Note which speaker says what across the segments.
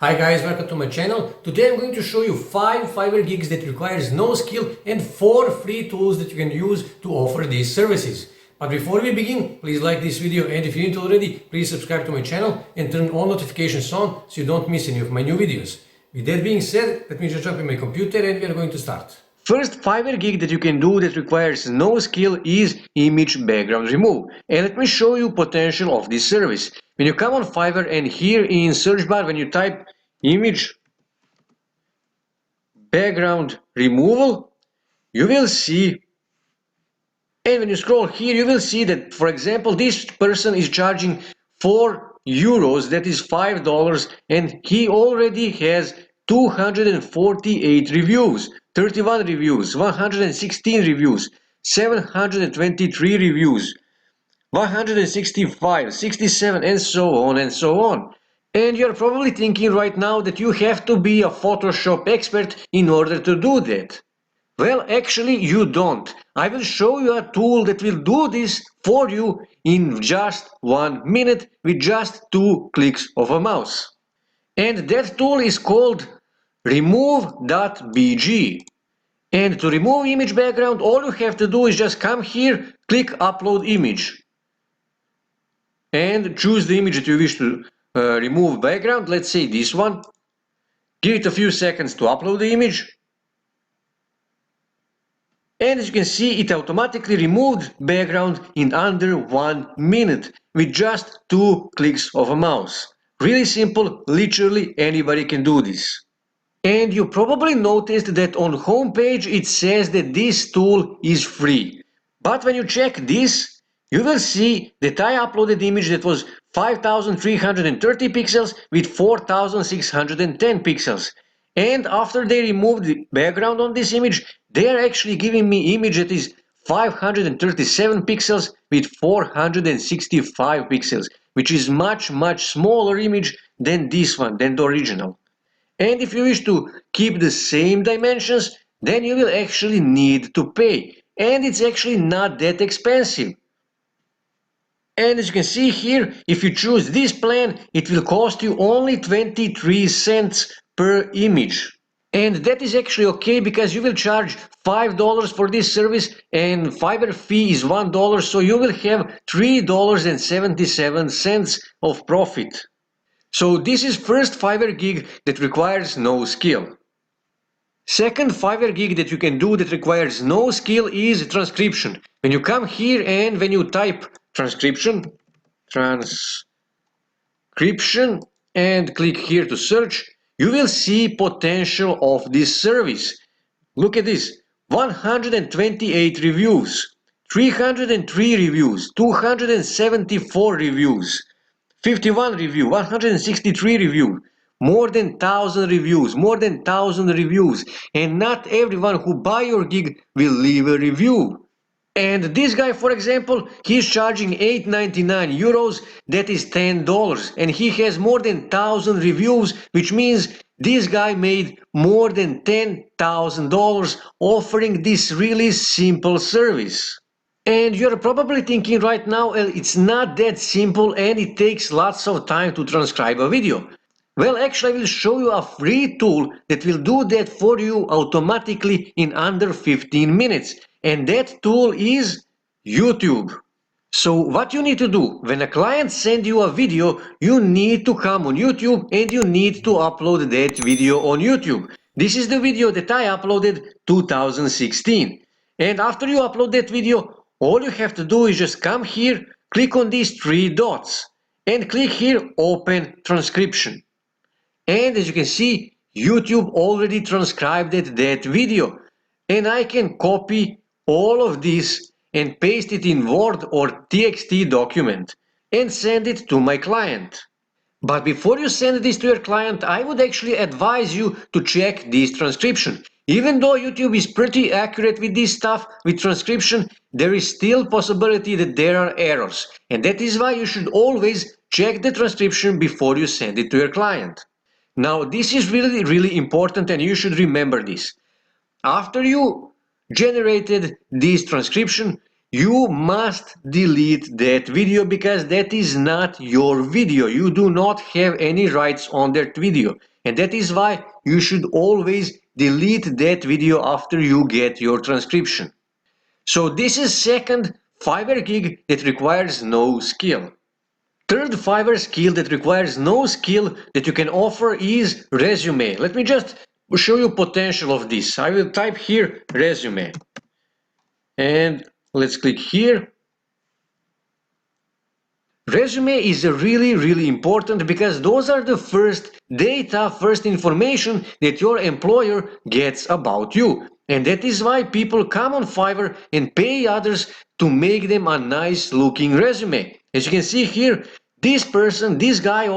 Speaker 1: Hi guys, welcome to my channel. Today I'm going to show you 5 Fiverr gigs that requires no skill and 4 free tools that you can use to offer these services. But before we begin, please like this video, and if you didn't already, please subscribe to my channel and turn all notifications on so you don't miss any of my new videos. With that being said, let me just jump in my computer and we are going to start. First Fiverr gig that you can do that requires no skill is image background remove. And let me show you potential of this service. When you come on Fiverr and here in search bar, when you type image background removal, you will see, and when you scroll here, you will see that, for example, this person is charging 4 euros, that is $5, and he already has 248 reviews, 31 reviews, 116 reviews, 723 reviews, 165, 67, and so on and so on. And you're probably thinking right now that you have to be a Photoshop expert in order to do that. Well, actually you don't. I will show you a tool that will do this for you in just 1 minute with just 2 clicks of a mouse. And that tool is called remove.bg. And to remove image background, all you have to do is just come here, click upload image, and choose the image that you wish to remove background. Let's say this one. Give it a few seconds to upload the image. And as you can see, it automatically removed background in under 1 minute with just 2 clicks of a mouse. Really simple, literally anybody can do this. And you probably noticed that on homepage it says that this tool is free. But when you check this, you will see that I uploaded image that was 5330 pixels with 4610 pixels. And after they removed the background on this image, they are actually giving me image that is 537 pixels with 465 pixels, which is much smaller image than this one, than the original. And if you wish to keep the same dimensions, then you will actually need to pay. And it's actually not that expensive. And as you can see here, if you choose this plan, it will cost you only 23 cents per image. And that is actually okay because you will charge $5 for this service and Fiverr fee is $1, so you will have $3.77 of profit. So this is first Fiverr gig that requires no skill. Second Fiverr gig that you can do that requires no skill is transcription. When you come here and when you type transcription, and click here to search, you will see potential of this service. Look at this, 128 reviews, 303 reviews, 274 reviews, 51 review, 163 review, more than 1000 reviews, and not everyone who buy your gig will leave a review. And this guy, for example, he's charging 8.99 euros, that is $10, and he has more than 1000 reviews, which means this guy made more than $10,000 offering this really simple service. And you're probably thinking right now, well, it's not that simple and it takes lots of time to transcribe a video. Well, actually, I will show you a free tool that will do that for you automatically in under 15 minutes. And that tool is YouTube. So what you need to do, when a client sends you a video, you need to come on YouTube and you need to upload that video on YouTube. This is the video that I uploaded 2016. And after you upload that video, all you have to do is just come here, click on these 3 dots, and click here Open Transcription. And as you can see, YouTube already transcribed that video. And I can copy all of this and paste it in Word or TXT document and send it to my client. But before you send this to your client, I would actually advise you to check this transcription. Even though YouTube is pretty accurate with this stuff, with transcription, there is still possibility that there are errors. And that is why you should always check the transcription before you send it to your client. Now, this is really important and you should remember this. After you generated this transcription, you must delete that video because that is not your video. You do not have any rights on that video. And that is why you should always delete that video after you get your transcription. So this is second Fiverr gig that requires no skill. Third Fiverr skill that requires no skill that you can offer is resume. Let me just show you potential of this. I will type here resume. And let's click here. Resume is really important because those are the first data, first information that your employer gets about you. And that is why people come on Fiverr and pay others to make them a nice looking resume. As you can see here, this person, this guy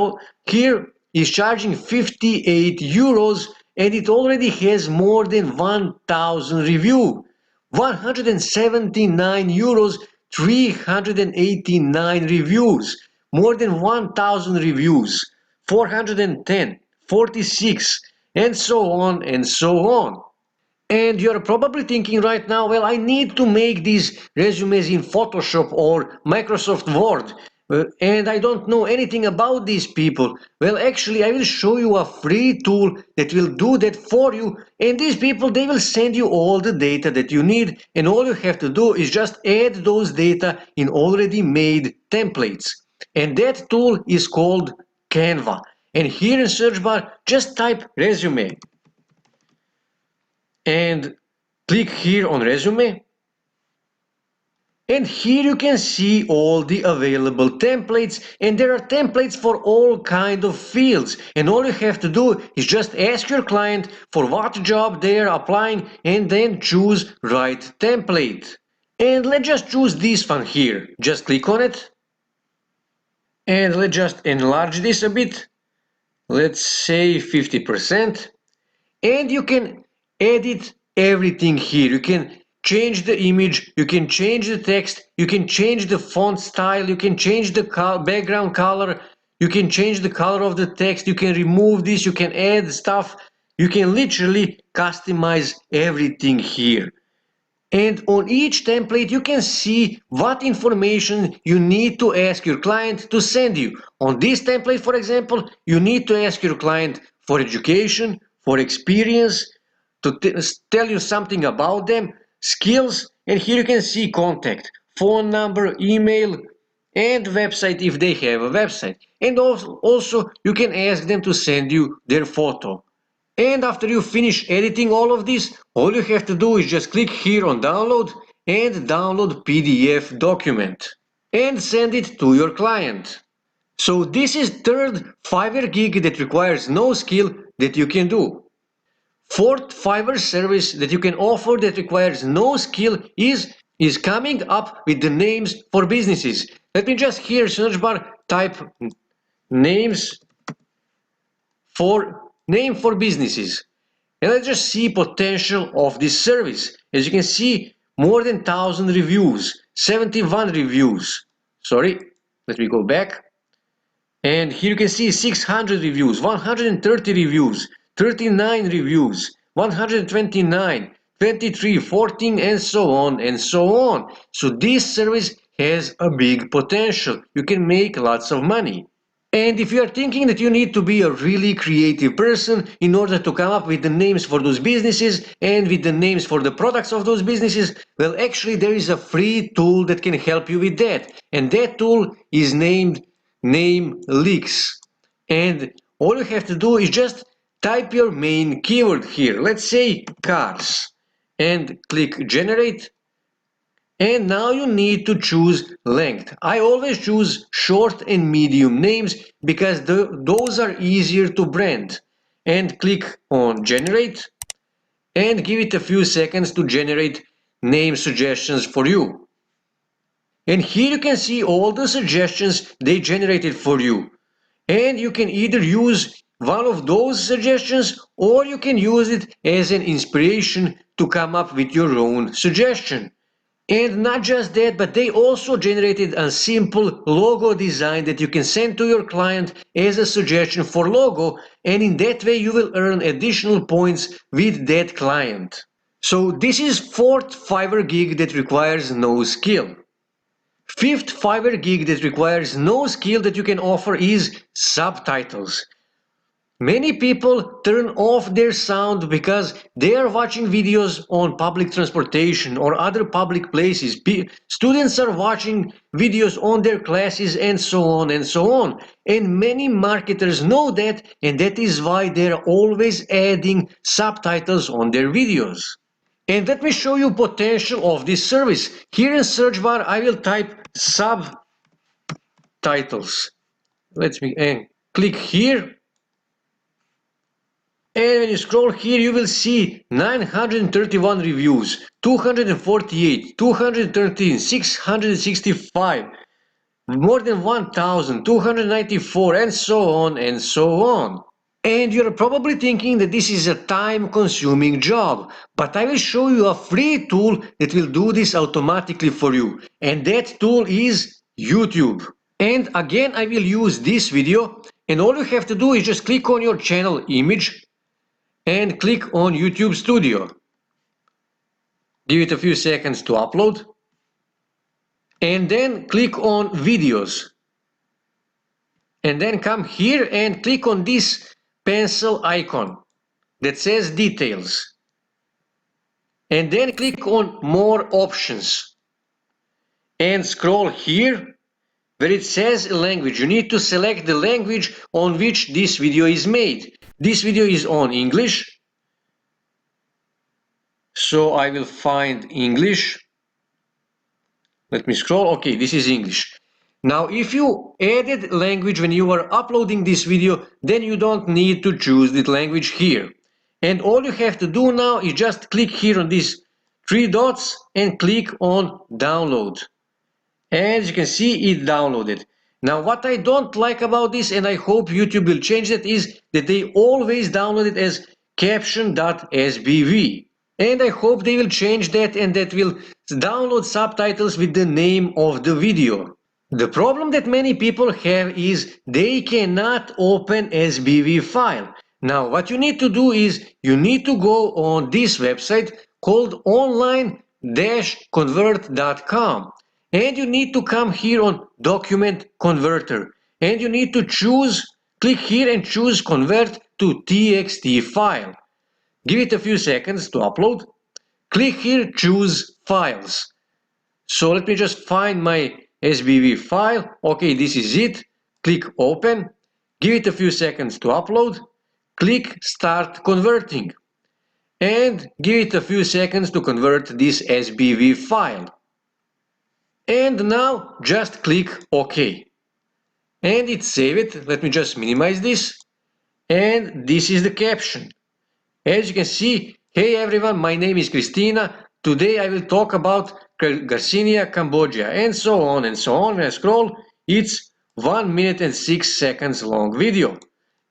Speaker 1: here is charging 58 euros and it already has more than 1,000 reviews. 179 euros, 389 reviews, more than 1,000 reviews, 410, 46, and so on and so on. And you're probably thinking right now, well, I need to make these resumes in Photoshop or Microsoft Word, and I don't know anything about these people. Well, actually, I will show you a free tool that will do that for you, and these people, they will send you all the data that you need, and all you have to do is just add those data in already made templates. And that tool is called Canva. And here in search bar, just type resume and click here on resume, and here you can see all the available templates, and there are templates for all kind of fields, and all you have to do is just ask your client for what job they are applying and then choose right template. And let's just choose this one here. Just click on it and let's just enlarge this a bit. Let's say 50%. And you can edit everything here. You can change the image, you can change the text, you can change the font style, you can change the background color, you can change the color of the text, you can remove this, you can add stuff, you can literally customize everything here. And on each template you can see what information you need to ask your client to send you. On this template, for example, you need to ask your client for education, for experience, to tell you something about them, skills, and here you can see contact, phone number, email, and website if they have a website. And also you can ask them to send you their photo. And after you finish editing all of this, all you have to do is just click here on download and download PDF document and send it to your client. So this is third Fiverr gig that requires no skill that you can do. Fourth Fiverr service that you can offer that requires no skill is coming up with the names for businesses. Let me just here search bar type names for name for businesses. And let's just see potential of this service. As you can see, more than 1,000 reviews, 71 reviews. Sorry, let me go back. And here you can see 600 reviews, 130 reviews, 39 reviews, 129, 23, 14, and so on and so on. So this service has a big potential. You can make lots of money. And if you are thinking that you need to be a really creative person in order to come up with the names for those businesses and with the names for the products of those businesses, well, actually there is a free tool that can help you with that. And that tool is named Name Leaks. And all you have to do is just type your main keyword here. Let's say cars and click generate. And now you need to choose length. I always choose short and medium names because those are easier to brand. And click on generate and give it a few seconds to generate name suggestions for you. And here you can see all the suggestions they generated for you. And you can either use one of those suggestions or you can use it as an inspiration to come up with your own suggestion. And not just that, but they also generated a simple logo design that you can send to your client as a suggestion for logo, and in that way you will earn additional points with that client. So this is fourth Fiverr gig that requires no skill. Fifth Fiverr gig that requires no skill that you can offer is subtitles. Many people turn off their sound because they are watching videos on public transportation or other public places. Students are watching videos on their classes and so on and so on. And many marketers know that, and that is why they're always adding subtitles on their videos. And let me show you potential of this service. Here in search bar I will type subtitles. Let me click here. And when you scroll here, you will see 931 reviews, 248, 213, 665, more than 1,000, 294, and so on and so on. And you're probably thinking that this is a time-consuming job, but I will show you a free tool that will do this automatically for you. And that tool is YouTube. And again, I will use this video, and all you have to do is just click on your channel image and click on YouTube Studio. Give it a few seconds to upload. And then click on Videos. And then come here and click on this pencil icon that says Details. And then click on More Options. And scroll here where it says Language. You need to select the language on which this video is made. This video is on English. So I will find English. Let me scroll. Okay, this is English. Now, if you added language when you were uploading this video, then you don't need to choose the language here. And all you have to do now is just click here on these three dots and click on Download. As you can see, it downloaded. Now, what I don't like about this, and I hope YouTube will change that, is that they always download it as caption.sbv. And I hope they will change that, and that will download subtitles with the name of the video. The problem that many people have is they cannot open SBV file. Now what you need to do is you need to go on this website called online-convert.com, and you need to come here on Document Converter, and you need to click here and choose Convert to TXT file. Give it a few seconds to upload. Click here, choose Files. So let me just find my SBV file. Okay, this is it. Click Open. Give it a few seconds to upload. Click Start Converting. And give it a few seconds to convert this SBV file. And now just click OK. And it saved it. Let me just minimize this. And this is the caption. As you can see, hey everyone, my name is Christina. Today I will talk about Garcinia, Cambodia, and so on and so on. When I scroll, it's 1 minute and 6 seconds long video.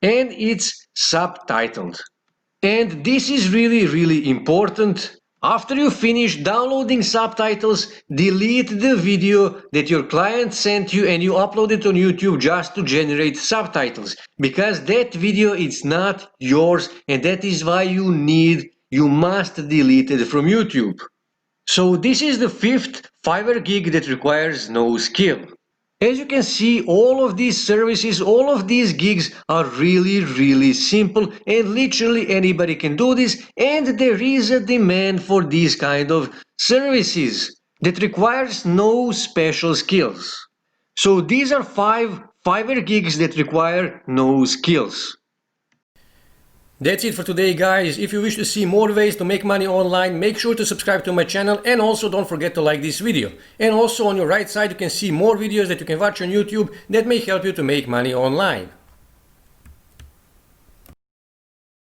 Speaker 1: And it's subtitled. And this is really important. After you finish downloading subtitles, delete the video that your client sent you and you upload it on YouTube just to generate subtitles, because that video is not yours, and that is why you must delete it from YouTube. So this is the fifth Fiverr gig that requires no skill. As you can see, all of these services, all of these gigs are really simple, and literally anybody can do this, and there is a demand for these kind of services that requires no special skills. So these are 5 Fiverr gigs that require no skills. That's it for today, guys. If you wish to see more ways to make money online, make sure to subscribe to my channel, and also don't forget to like this video. And also on your right side you can see more videos that you can watch on YouTube that may help you to make money online.